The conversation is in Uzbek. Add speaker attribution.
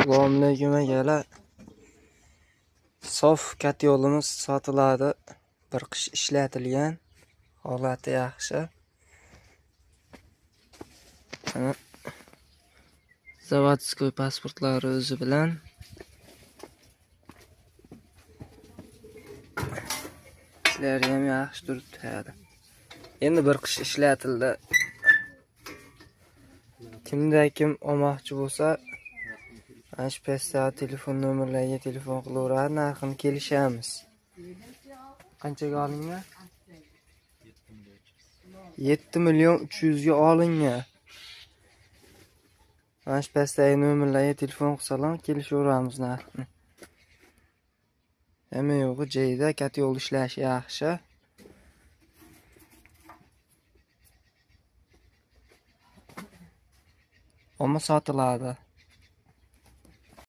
Speaker 1: Assalomu alaykum akalar. Sof kat yo'limiz sotiladi. Bir qish ishlatilgan. Holati yaxshi. Zavodskoy pasportlari o'zi bilan. Ishlari ham yaxshi turibdi. Endi bir qish ishlatildi. Kim olmoqchi bo'lsa, mana shu paytda telefon nomerlariga telefon qilaveradi, narxini kelishamiz. Qanchaga olingan? 7.300.000 ga olingan. Mana shu paytdagi nomerlarga telefon qilsalar kelishaveramiz narxini. Hamma yo'g'i joyida, kat yo'l ishlashi yaxshi. Ammo sotiladi.